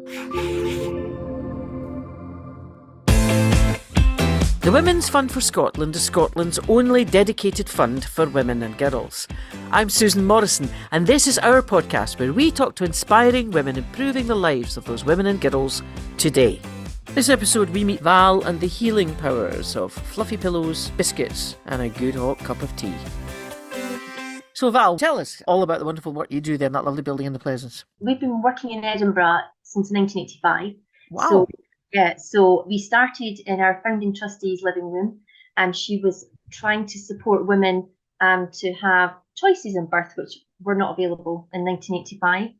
The Women's Fund for Scotland is Scotland's only dedicated fund for women and girls. I'm Susan Morrison, and this is our podcast where we talk to inspiring women improving the lives of those women and girls today. This episode we meet Val and the healing powers of fluffy pillows, biscuits and a good hot cup of tea. So Val, tell us all about the wonderful work you do there in that lovely building in the Pleasance. We've been working in Edinburgh since 1985. Wow. So we started in our founding trustee's living room, and she was trying to support women to have choices in birth, which were not available in 1985.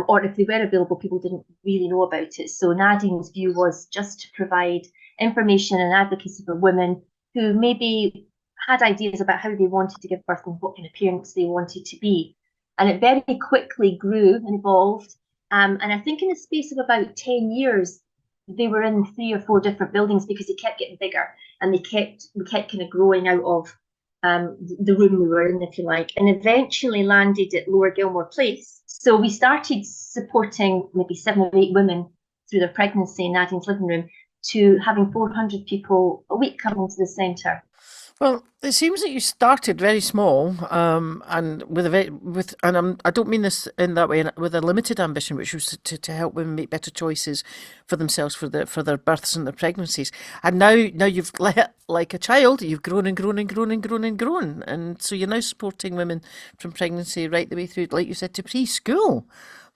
Or if they were available, people didn't really know about it. So Nadine's view was just to provide information and advocacy for women who maybe had ideas about how they wanted to give birth and what kind of parents they wanted to be. And it very quickly grew and evolved. And I think in the space of about 10 years, they were in 3 or 4 different buildings because they kept getting bigger, and we kept kind of growing out of the room we were in, if you like, and eventually landed at Lower Gilmore Place. So we started supporting maybe 7 or 8 women through their pregnancy in Nadine's living room, to having 400 people a week coming to the centre. Well, it seems that you started very small, and I don't mean this in that way, with a limited ambition, which was to help women make better choices for themselves, for their births and their pregnancies. And now you've like a child, you've grown and grown and grown and grown and grown, and so you're now supporting women from pregnancy right the way through, like you said, to preschool.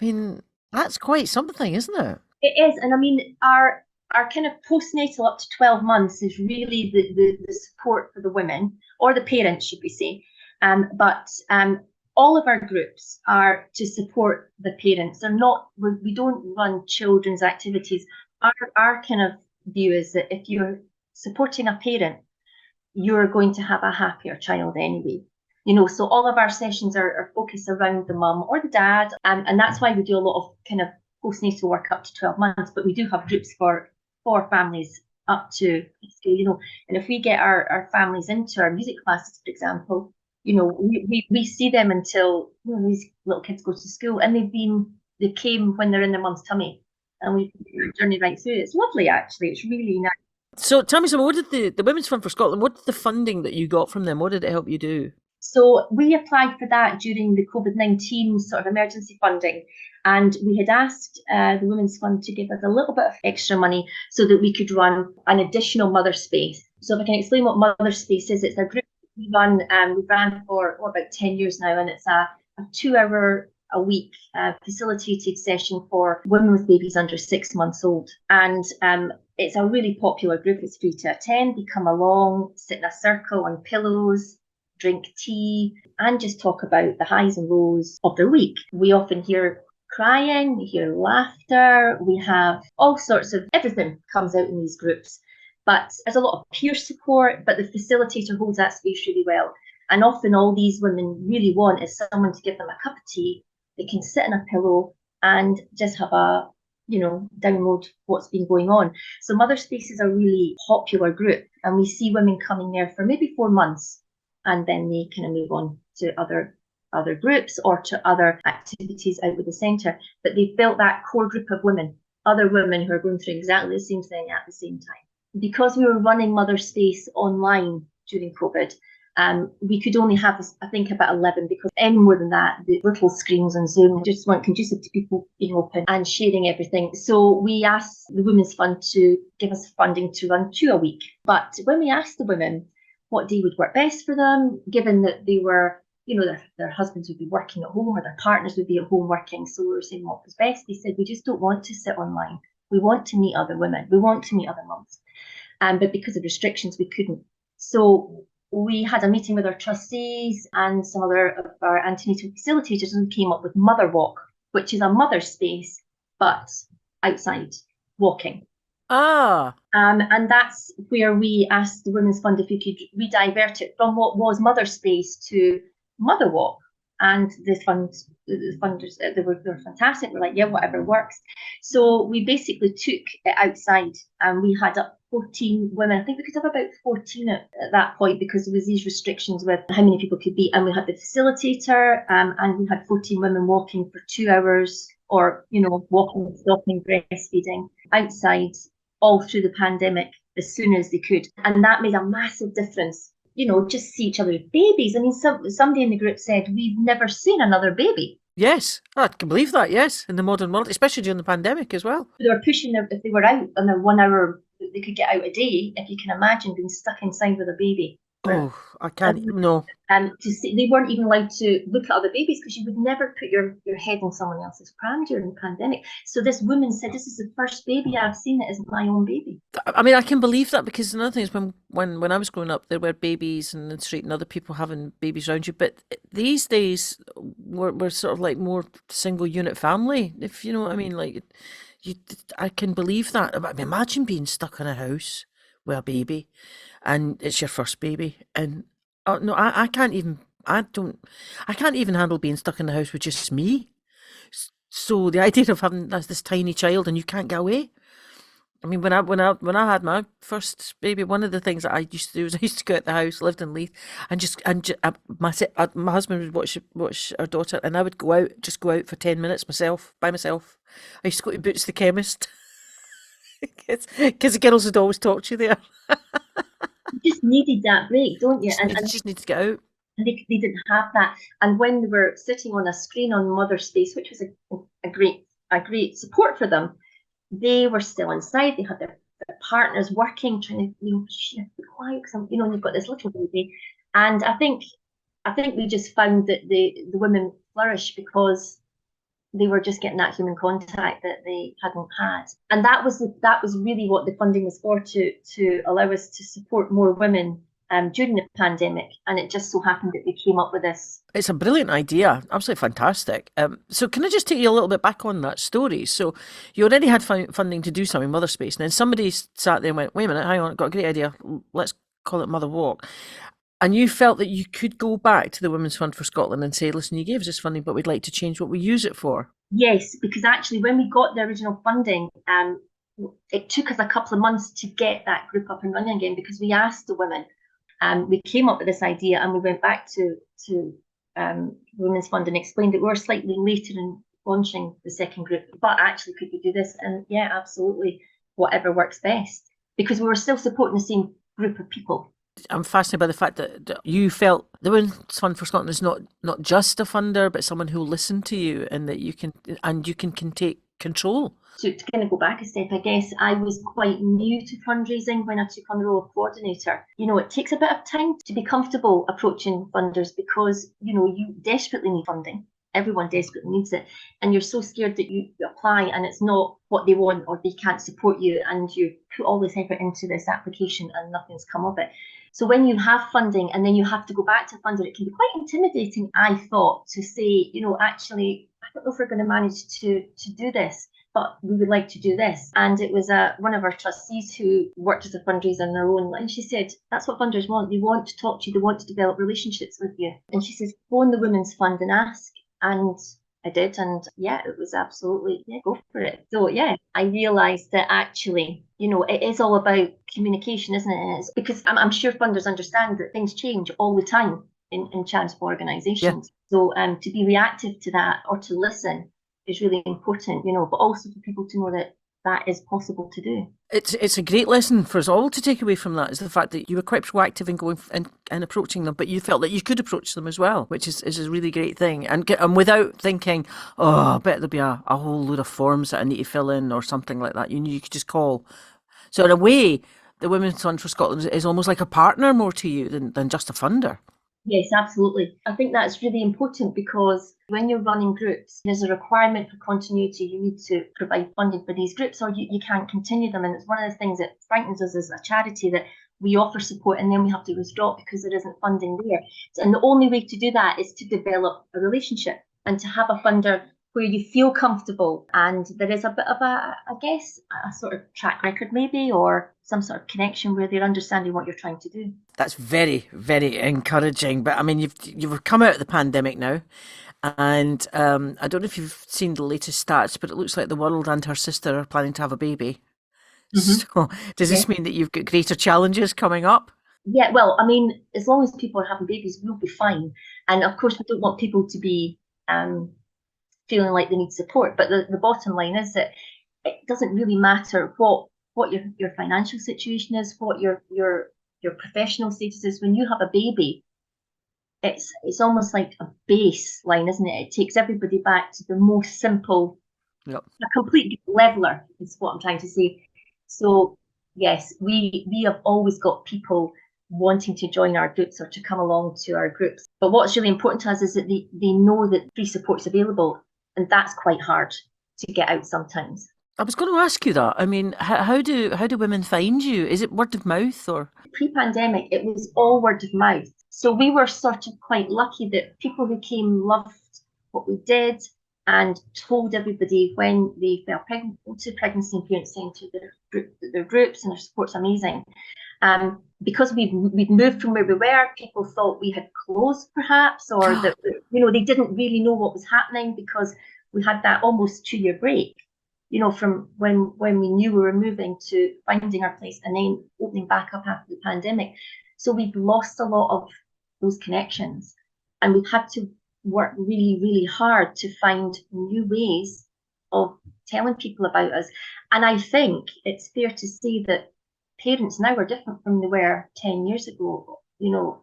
I mean, that's quite something, isn't it? It is, and I mean our kind of postnatal up to 12 months is really the support for the women, or the parents, should we say. But all of our groups are to support the parents. We don't run children's activities. Our kind of view is that if you're supporting a parent, you're going to have a happier child anyway. So all of our sessions are focused around the mum or the dad. And that's why we do a lot of kind of postnatal work up to 12 months, but we do have groups for families up to school, and if we get our families into our music classes, for example, we see them until these little kids go to school, and they came when they're in their mum's tummy, and we journey right through it. It's lovely, actually. It's really nice. So tell me what did the Women's Fund for Scotland, what did the funding that you got from them, what did it help you do? So we applied for that during the COVID-19 sort of emergency funding, and we had asked the Women's Fund to give us a little bit of extra money so that we could run an additional mother space. So if I can explain what mother space is, it's a group we ran for about 10 years now, and it's a 2-hour a week facilitated session for women with babies under 6 months old. And it's a really popular group. It's free to attend. They come along, sit in a circle on pillows, drink tea, and just talk about the highs and lows of their week. We often hear crying, we hear laughter, we have all sorts of everything comes out in these groups. But there's a lot of peer support, but the facilitator holds that space really well. And often all these women really want is someone to give them a cup of tea. They can sit in a pillow and just have download what's been going on. So Mother Space is a really popular group, and we see women coming there for maybe 4 months, and then they kind of move on to other groups or to other activities out with the centre. But they've built that core group of women, other women who are going through exactly the same thing at the same time. Because we were running Mother Space online during COVID, we could only have, I think, about 11, because any more than that, the virtual screens on Zoom just weren't conducive to people being open and sharing everything. So we asked the Women's Fund to give us funding to run 2 a week. But when we asked the women what day would work best for them, given that they were, their husbands would be working at home or their partners would be at home working, so we were saying what was best, they said, we just don't want to sit online. We want to meet other women. We want to meet other mums. But because of restrictions, we couldn't. So we had a meeting with our trustees and some other of our antenatal facilitators, and we came up with Mother Walk, which is a mother space, but outside walking. And that's where we asked the Women's Fund if we could redivert it from what was Mother Space to Mother Walk. And the funders, they were fantastic. We're like, yeah, whatever works. So we basically took it outside, and we had up 14 women. I think we could have about 14 at that point, because there was these restrictions with how many people could be. And we had the facilitator, and we had 14 women walking for 2 hours or, walking, stopping, breastfeeding outside all through the pandemic as soon as they could. And that made a massive difference. Just see each other with babies. I mean, somebody in the group said, we've never seen another baby. Yes, I can believe that, yes, in the modern world, especially during the pandemic as well. They were pushing them, if they were out on a 1 hour, they could get out a day, if you can imagine being stuck inside with a baby. Oh, I can't, no. To see, they weren't even allowed to look at other babies because you would never put your head in someone else's pram during the pandemic. So this woman said, this is the first baby I've seen that isn't my own baby. I mean, I can believe that because another thing is when I was growing up, there were babies in the street and other people having babies around you. But these days, we're sort of like more single unit family, if you know what I mean. Like, I can believe that. I mean, imagine being stuck in a house with a baby, and it's your first baby, and no, I can't even. I can't even handle being stuck in the house with just me. So the idea of having this tiny child and you can't get away. I mean, when I had my first baby, one of the things that I used to do was I used to go out the house, lived in Leith, and my husband would watch our daughter, and I would just go out for 10 minutes by myself. I used to go to Boots the chemist because the girls would always talk to you there. You just needed that break, don't you? And just need to get out. And they didn't have that. And when they were sitting on a screen on Mother's Space, which was a great support for them, they were still inside. They had their partners working, trying to, be quiet, because, and you've got this little baby. And I think we just found that the women flourished because they were just getting that human contact that they hadn't had. And that was really what the funding was for, to allow us to support more women during the pandemic. And it just so happened that we came up with this. It's a brilliant idea, absolutely fantastic. So can I just take you a little bit back on that story? So you already had funding to do something, Mother Space, and then somebody sat there and went, wait a minute, hang on, I've got a great idea, let's call it Mother Walk. And you felt that you could go back to the Women's Fund for Scotland and say, listen, you gave us this funding, but we'd like to change what we use it for. Yes, because actually when we got the original funding, it took us a couple of months to get that group up and running again, because we asked the women. We came up with this idea and we went back to Women's Fund and explained that we were slightly later in launching the second group, but actually could we do this? And yeah, absolutely, whatever works best, because we were still supporting the same group of people. I'm fascinated by the fact that you felt the Women's Fund for Scotland is not just a funder, but someone who'll listen to you, and that you can take control. To kind of go back a step, I guess I was quite new to fundraising when I took on the role of coordinator. It takes a bit of time to be comfortable approaching funders, because, you desperately need funding. Everyone desperately needs it. And you're so scared that you apply and it's not what they want, or they can't support you, and you put all this effort into this application and nothing's come of it. So when you have funding and then you have to go back to funder, it can be quite intimidating, I thought, to say, actually, I don't know if we're going to manage to do this, but we would like to do this. And it was one of our trustees who worked as a fundraiser on her own, and she said, that's what funders want. They want to talk to you. They want to develop relationships with you. And she says, phone the Women's Fund and ask. And I did, and yeah, it was absolutely, go for it. So yeah, I realised that actually, it is all about communication, isn't it? And it's because I'm sure funders understand that things change all the time in charitable organisations. Yeah. So to be reactive to that, or to listen, is really important, but also for people to know that that is possible to do. It's a great lesson for us all to take away from that, is the fact that you were quite proactive in going and approaching them, but you felt that you could approach them as well, which is a really great thing. And without thinking, I bet there'll be a whole load of forms that I need to fill in or something like that. You knew you could just call. So in a way, the Women's Fund for Scotland is almost like a partner more to you than just a funder. Yes, absolutely. I think that's really important, because when you're running groups, there's a requirement for continuity. You need to provide funding for these groups, or you can't continue them. And it's one of the things that frightens us as a charity, that we offer support and then we have to withdraw because there isn't funding there. And the only way to do that is to develop a relationship and to have a funder where you feel comfortable, and there is a bit of a sort of track record maybe, or some sort of connection where they're understanding what you're trying to do. That's very, very encouraging. But I mean, you've come out of the pandemic now, and I don't know if you've seen the latest stats, but it looks like the world and her sister are planning to have a baby. Mm-hmm. So does this mean that you've got greater challenges coming up? Yeah, well, I mean, as long as people are having babies, we'll be fine. And of course, we don't want people to be feeling like they need support. But the bottom line is that it doesn't really matter what your financial situation is, what your professional status is. When you have a baby, it's almost like a baseline, isn't it? It takes everybody back to the most simple, Yep. a complete leveler is what I'm trying to say. So yes, we have always got people wanting to join our groups or to come along to our groups. But what's really important to us is that they know that free support's available, and that's quite hard to get out sometimes. I was going to ask you that. I mean, how do women find you? Is it word of mouth or? Pre-pandemic, it was all word of mouth. So we were sort of quite lucky that people who came loved what we did and told everybody when they fell pregnant, to pregnancy and parents centre, their groups, and their support's amazing. Because we'd moved from where we were, people thought we had closed perhaps, or that they didn't really know what was happening because we had that almost 2-year break. From when we knew we were moving to finding our place and then opening back up after the pandemic. So we've lost a lot of those connections, and we've had to work really, really hard to find new ways of telling people about us. And I think it's fair to say that parents now are different from they were 10 years ago.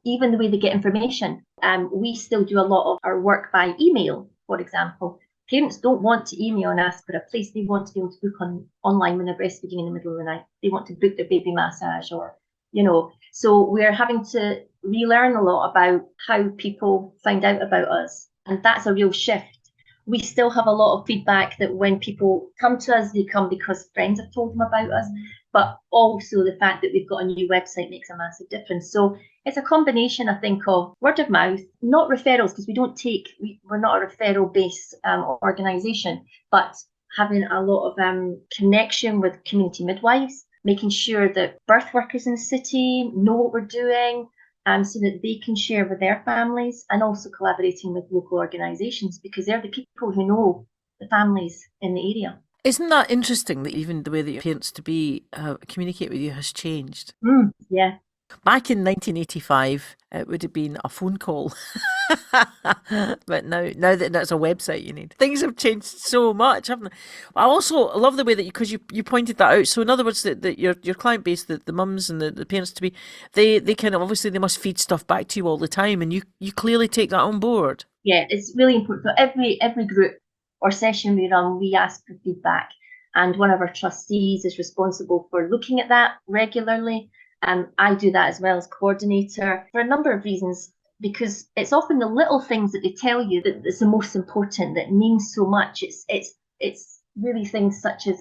Even the way they get information. We still do a lot of our work by email, for example. Parents don't want to email and ask for a place. They want to be able to book online when they're breastfeeding in the middle of the night. They want to book their baby massage So we're having to relearn a lot about how people find out about us. And that's a real shift. We still have a lot of feedback that when people come to us, they come because friends have told them about us. But also the fact that we've got a new website makes a massive difference. So it's a combination, I think, of word of mouth, not referrals, because we're not a referral-based organisation, but having a lot of connection with community midwives, making sure that birth workers in the city know what we're doing, so that they can share with their families, and also collaborating with local organisations, because they're the people who know the families in the area. Isn't that interesting that even the way that your parents-to-be communicate with you has changed? Yeah. Back in 1985, it would have been a phone call. But now that that's a website you need. Things have changed so much, haven't they? I also love the way that because you pointed that out. So in other words, that your client base, the mums and the parents-to-be, they kind of, obviously they must feed stuff back to you all the time, and you clearly take that on board. Yeah, it's really important. So every group or session we run, we ask for feedback, and one of our trustees is responsible for looking at that regularly. I do that as well as coordinator for a number of reasons, because it's often the little things that they tell you that's the most important, that means so much. It's really things such as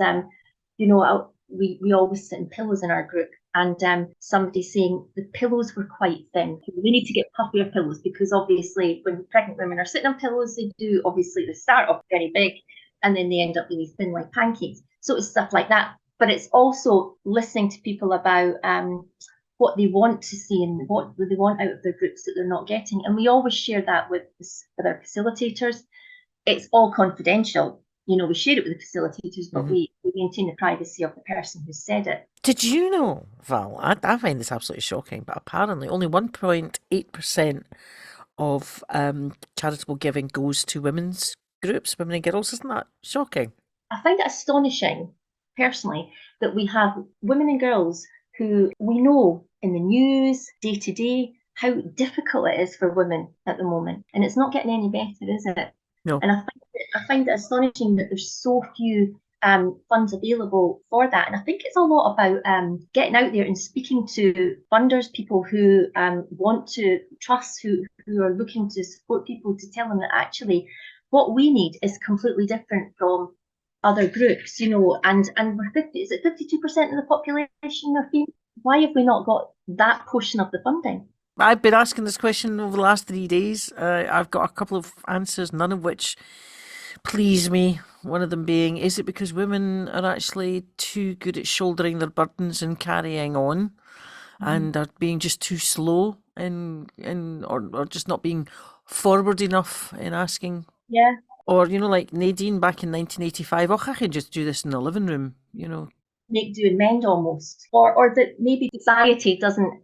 we always sit in pillows in our group, and somebody saying the pillows were quite thin. We need to get puffier pillows, because obviously when pregnant women are sitting on pillows, they start off very big and then they end up really thin like pancakes. So it's stuff like that. But it's also listening to people about what they want to see and what they want out of their groups that they're not getting. And we always share that with our facilitators. It's all confidential. We share it with the facilitators, but we maintain the privacy of the person who said it. Did you know, Val, I find this absolutely shocking, but apparently only 1.8% of charitable giving goes to women's groups, women and girls. Isn't that shocking? I find it astonishing, personally, that we have women and girls who we know in the news day to day how difficult it is for women at the moment. And it's not getting any better, is it? No. And I find it astonishing that there's so few funds available for that. And I think it's a lot about getting out there and speaking to funders, people who want to trust, who are looking to support people, to tell them that actually what we need is completely different from other groups, and we're 50, is it 52% of the population are female? Why have we not got that portion of the funding? I've been asking this question over the last 3 days. I've got a couple of answers, none of which please me. One of them being, is it because women are actually too good at shouldering their burdens and carrying on, and are being just too slow or just not being forward enough in asking? Yeah. Or, like Nadine back in 1985, I can just do this in the living room, Make do and mend almost. Or that maybe society doesn't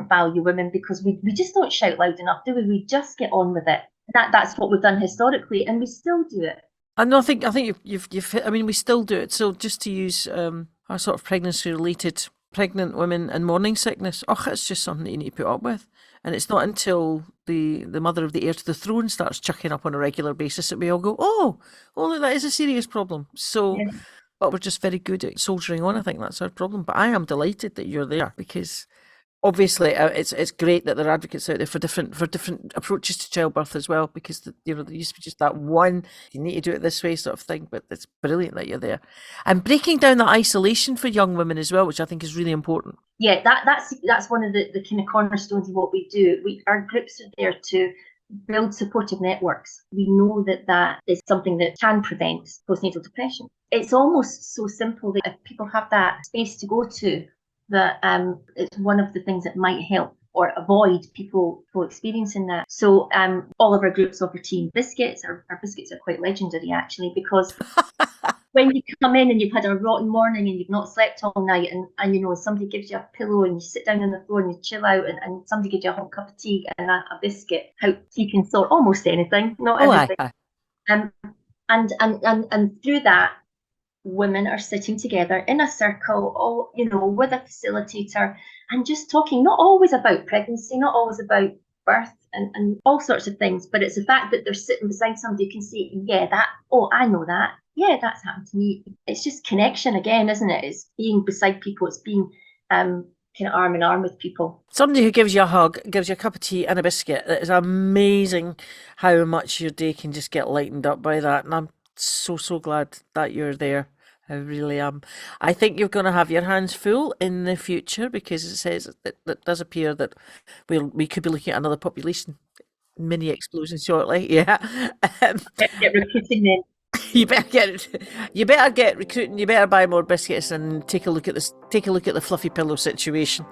value women because we just don't shout loud enough, do we? We just get on with it. That's what we've done historically, and we still do it. And I think you've hit, I mean, we still do it. So just to use our sort of pregnancy related, pregnant women and morning sickness, it's just something that you need to put up with. And it's not until the mother of the heir to the throne starts chucking up on a regular basis that we all go, oh, look, that is a serious problem. So, Yeah. but we're just very good at soldiering on. I think that's our problem. But I am delighted that you're there, because obviously it's great that there are advocates out there for different approaches to childbirth as well, because there used to be just that one, you need to do it this way sort of thing, but it's brilliant that you're there and breaking down that isolation for young women as well, which I think is really important. Yeah, that's one of the kind of cornerstones of what we do. Our groups are there to build supportive networks. We know that is something that can prevent postnatal depression. It's almost so simple that if people have that space to go to, that it's one of the things that might help or avoid people experiencing that. So all of our groups offer tea and biscuits. Our biscuits are quite legendary, actually, because when you come in and you've had a rotten morning and you've not slept all night, and somebody gives you a pillow and you sit down on the floor and you chill out, and somebody gives you a hot cup of tea and a biscuit, how you can sort almost anything, not everything. Aye. And through that, women are sitting together in a circle, all with a facilitator, and just talking, not always about pregnancy, not always about birth and all sorts of things, but it's the fact that they're sitting beside somebody who can say, I know that. Yeah, that's happened to me. It's just connection again, isn't it? It's being beside people. It's being kind of arm in arm with people. Somebody who gives you a hug, gives you a cup of tea and a biscuit. It is amazing how much your day can just get lightened up by that. And I'm so glad that you're there. I really am. I think you're going to have your hands full in the future, because it says it does appear that we could be looking at another population mini explosion shortly. Yeah. Get recruiting then. You better get recruiting. You better buy more biscuits and take a look at this. Take a look at the fluffy pillow situation.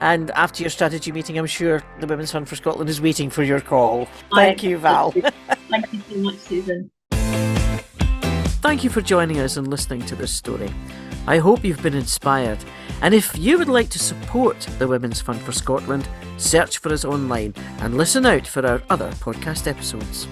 And after your strategy meeting, I'm sure the Women's Fund for Scotland is waiting for your call. Thank you, Val. Thank you so much, Susan. Thank you for joining us and listening to this story. I hope you've been inspired. And if you would like to support the Women's Fund for Scotland, search for us online and listen out for our other podcast episodes.